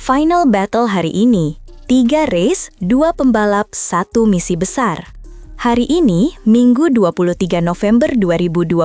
Final battle hari ini, 3 race, 2 pembalap, 1 misi besar. Hari ini, Minggu 23 November 2025,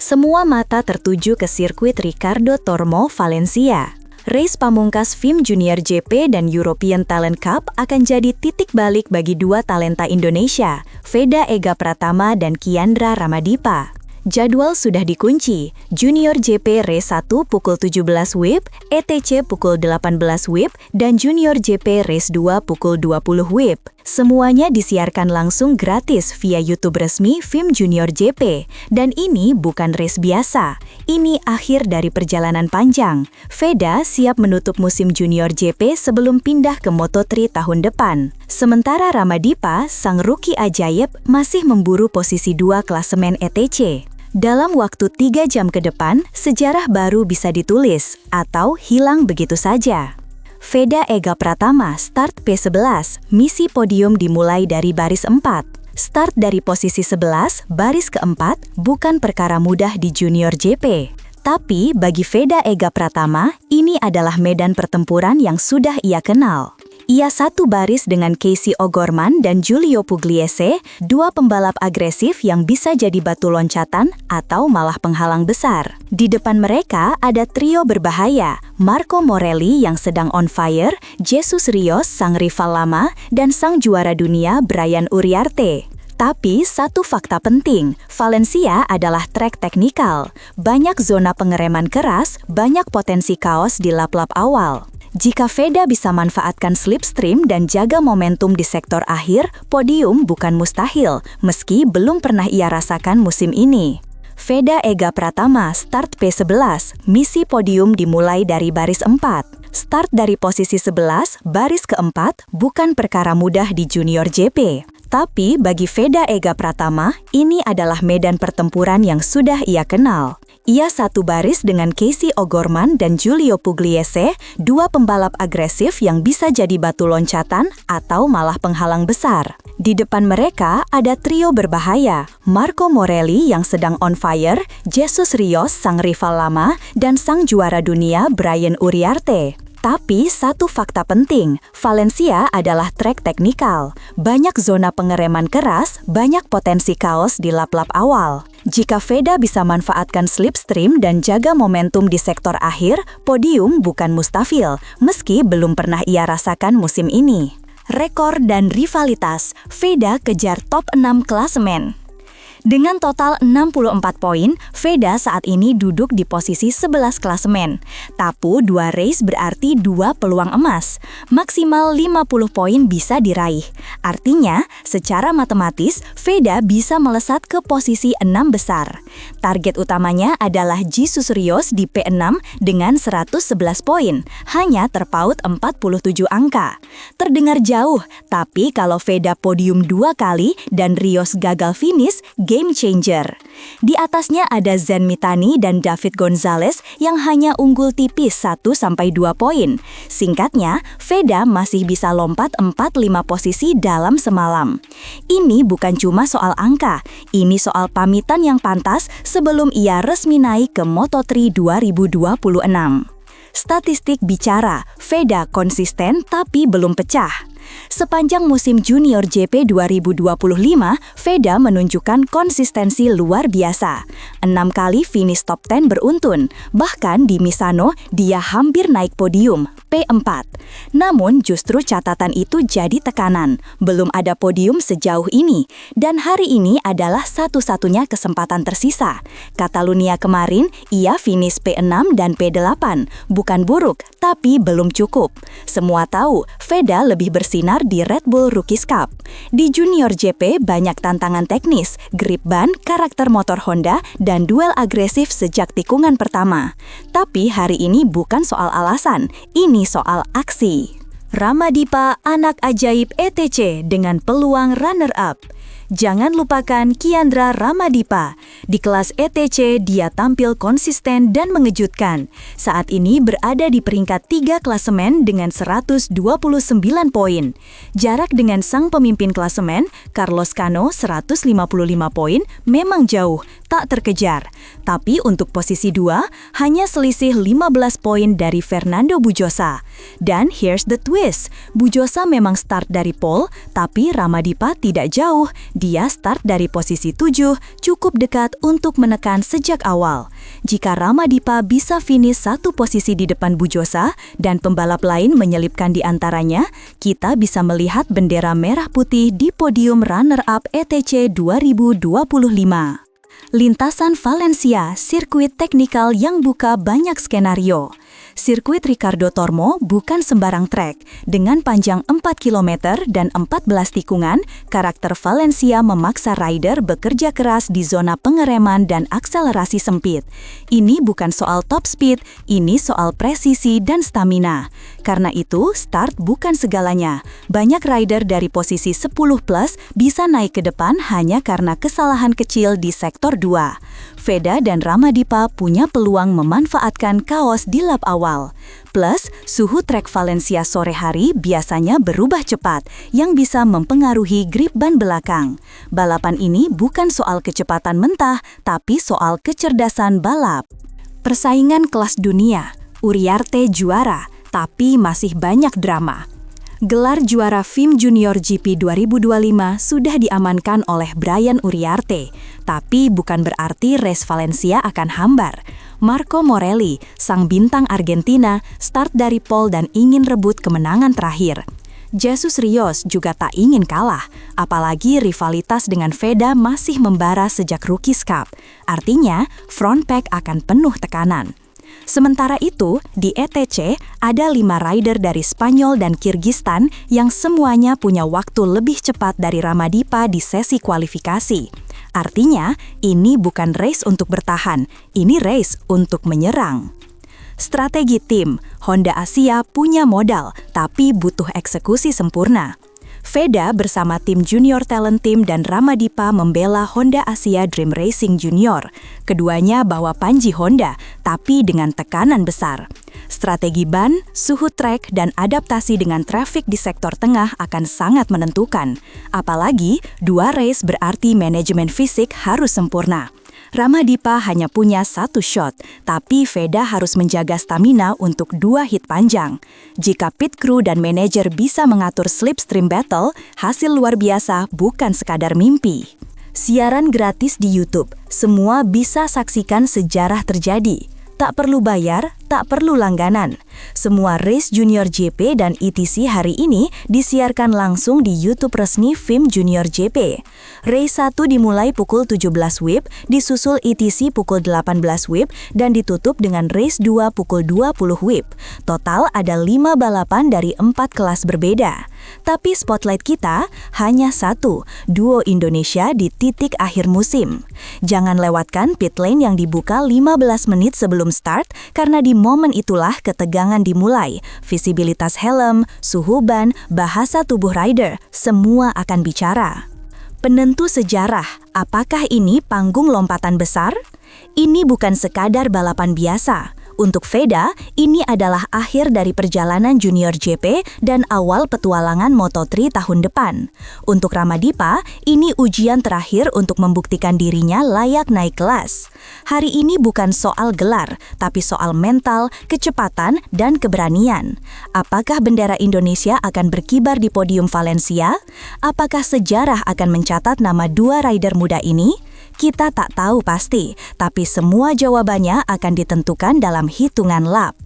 semua mata tertuju ke sirkuit Ricardo Tormo, Valencia. Race pamungkas FIM Junior GP dan European Talent Cup akan jadi titik balik bagi dua talenta Indonesia, Veda Ega Pratama dan Kiandra Ramadipa. Jadwal sudah dikunci, Junior GP Race 1 pukul 17 WIB, ETC pukul 18 WIB, dan Junior GP Race 2 pukul 20 WIB. Semuanya disiarkan langsung gratis via YouTube resmi FIM Junior GP. Dan ini bukan race biasa, ini akhir dari perjalanan panjang. Veda siap menutup musim Junior GP sebelum pindah ke Moto3 tahun depan. Sementara Ramadipa, sang rookie ajaib, masih memburu posisi 2 klasemen ETC. Dalam waktu 3 jam ke depan, sejarah baru bisa ditulis atau hilang begitu saja. Veda Ega Pratama start P11, misi podium dimulai dari baris 4. Start dari posisi 11, baris keempat, bukan perkara mudah di Junior GP. Tapi bagi Veda Ega Pratama, ini adalah medan pertempuran yang sudah ia kenal. Ia satu baris dengan Casey O'Gorman dan Giulio Pugliese, dua pembalap agresif yang bisa jadi batu loncatan atau malah penghalang besar. Di depan mereka ada trio berbahaya, Marco Morelli yang sedang on fire, Jesus Rios sang rival lama, dan sang juara dunia Brian Uriarte. Tapi satu fakta penting, Valencia adalah trek teknikal. Banyak zona pengereman keras, banyak potensi kaos di lap-lap awal. Jika Veda bisa manfaatkan slipstream dan jaga momentum di sektor akhir, podium bukan mustahil, meski belum pernah ia rasakan musim ini. Veda Ega Pratama start P11, misi podium dimulai dari baris 4. Start dari posisi 11, baris keempat, bukan perkara mudah di Junior GP. Tapi bagi Veda Ega Pratama, ini adalah medan pertempuran yang sudah ia kenal. Ia satu baris dengan Casey O'Gorman dan Giulio Pugliese, dua pembalap agresif yang bisa jadi batu loncatan atau malah penghalang besar. Di depan mereka ada trio berbahaya, Marco Morelli yang sedang on fire, Jesus Rios sang rival lama, dan sang juara dunia Brian Uriarte. Tapi satu fakta penting, Valencia adalah trek teknikal. Banyak zona pengereman keras, banyak potensi kaos di lap-lap awal. Jika Veda bisa manfaatkan slipstream dan jaga momentum di sektor akhir, podium bukan mustahil, meski belum pernah ia rasakan musim ini. Rekor dan rivalitas, Veda kejar top 6 klasemen. Dengan total 64 poin, Veda saat ini duduk di posisi 11 klasemen. Tapu 2 race berarti 2 peluang emas. Maksimal 50 poin bisa diraih. Artinya, secara matematis, Veda bisa melesat ke posisi 6 besar. Target utamanya adalah Jesus Rios di P6 dengan 111 poin, hanya terpaut 47 angka. Terdengar jauh, tapi kalau Veda podium 2 kali dan Rios gagal finish, game changer. Di atasnya ada Zen Mitani dan David Gonzalez yang hanya unggul tipis 1-2 poin. Singkatnya, Veda masih bisa lompat 4-5 posisi dalam semalam. Ini bukan cuma soal angka, ini soal pamitan yang pantas sebelum ia resmi naik ke Moto3 2026. Statistik bicara, Veda konsisten tapi belum pecah. Sepanjang musim Junior GP 2025, Veda menunjukkan konsistensi luar biasa. 6 kali finish top 10 beruntun, bahkan di Misano dia hampir naik podium, P4. Namun justru catatan itu jadi tekanan, belum ada podium sejauh ini, dan hari ini adalah satu-satunya kesempatan tersisa. Catalunya kemarin, ia finish P6 dan P8, bukan buruk, tapi belum cukup. Semua tahu, Veda lebih bersinar di Red Bull Rookies Cup. Di Junior GP banyak tantangan teknis, grip ban, karakter motor Honda, dan duel agresif sejak tikungan pertama. Tapi hari ini bukan soal alasan, ini soal aksi. Ramadipa anak ajaib ETC dengan peluang runner-up. Jangan lupakan Kiandra Ramadipa. Di kelas ETC, dia tampil konsisten dan mengejutkan. Saat ini berada di peringkat 3 klasemen dengan 129 poin. Jarak dengan sang pemimpin klasemen, Carlos Cano 155 poin, memang jauh, tak terkejar. Tapi untuk posisi 2, hanya selisih 15 poin dari Fernando Bujosa. Dan here's the twist, Bujosa memang start dari pole, tapi Ramadipa tidak jauh. Dia start dari posisi 7, cukup dekat untuk menekan sejak awal. Jika Ramadipa bisa finish satu posisi di depan Bujosa dan pembalap lain menyelipkan di antaranya, kita bisa melihat bendera merah putih di podium runner-up ETC 2025. Lintasan Valencia, sirkuit teknikal yang buka banyak skenario. Sirkuit Ricardo Tormo bukan sembarang trek. Dengan panjang 4 km dan 14 tikungan, karakter Valencia memaksa rider bekerja keras di zona pengereman dan akselerasi sempit. Ini bukan soal top speed, ini soal presisi dan stamina. Karena itu, start bukan segalanya. Banyak rider dari posisi 10 plus bisa naik ke depan hanya karena kesalahan kecil di sektor 2. Veda dan Ramadipa punya peluang memanfaatkan chaos di lap awal. Plus, suhu trek Valencia sore hari biasanya berubah cepat yang bisa mempengaruhi grip ban belakang. Balapan ini bukan soal kecepatan mentah, tapi soal kecerdasan balap. Persaingan kelas dunia, Uriarte juara, tapi masih banyak drama. Gelar juara FIM Junior GP 2025 sudah diamankan oleh Brian Uriarte, tapi bukan berarti race Valencia akan hambar. Marco Morelli, sang bintang Argentina, start dari pole dan ingin rebut kemenangan terakhir. Jesus Rios juga tak ingin kalah, apalagi rivalitas dengan Veda masih membara sejak Rookies Cup. Artinya, front pack akan penuh tekanan. Sementara itu, di ETC ada 5 rider dari Spanyol dan Kirgistan yang semuanya punya waktu lebih cepat dari Ramadipa di sesi kualifikasi. Artinya, ini bukan race untuk bertahan, ini race untuk menyerang. Strategi tim, Honda Asia punya modal, tapi butuh eksekusi sempurna. Veda bersama tim Junior Talent Team dan Ramadipa membela Honda Asia Dream Racing Junior. Keduanya bawa panji Honda, tapi dengan tekanan besar. Strategi ban, suhu trek, dan adaptasi dengan traffic di sektor tengah akan sangat menentukan. Apalagi, 2 race berarti manajemen fisik harus sempurna. Ramadipa hanya punya 1 shot, tapi Veda harus menjaga stamina untuk 2 hit panjang. Jika pit crew dan manajer bisa mengatur slipstream battle, hasil luar biasa bukan sekadar mimpi. Siaran gratis di YouTube, semua bisa saksikan sejarah terjadi. Tak perlu bayar, tak perlu langganan. Semua race Junior JP dan ETC hari ini disiarkan langsung di YouTube resmi FIM Junior JP. Race 1 dimulai pukul 17 WIB, disusul ETC pukul 18 WIB, dan ditutup dengan race 2 pukul 20 WIB. Total ada 5 balapan dari 4 kelas berbeda. Tapi spotlight kita hanya satu, duo Indonesia di titik akhir musim. Jangan lewatkan pit lane yang dibuka 15 menit sebelum start, karena di momen itulah ketegangan dimulai. Visibilitas helm, suhu ban, bahasa tubuh rider, semua akan bicara. Penentu sejarah, apakah ini panggung lompatan besar? Ini bukan sekadar balapan biasa. Untuk Veda, ini adalah akhir dari perjalanan Junior JP dan awal petualangan Moto3 tahun depan. Untuk Ramadipa, ini ujian terakhir untuk membuktikan dirinya layak naik kelas. Hari ini bukan soal gelar, tapi soal mental, kecepatan, dan keberanian. Apakah bendera Indonesia akan berkibar di podium Valencia? Apakah sejarah akan mencatat nama 2 rider muda ini? Kita tak tahu pasti, tapi semua jawabannya akan ditentukan dalam hitungan lap.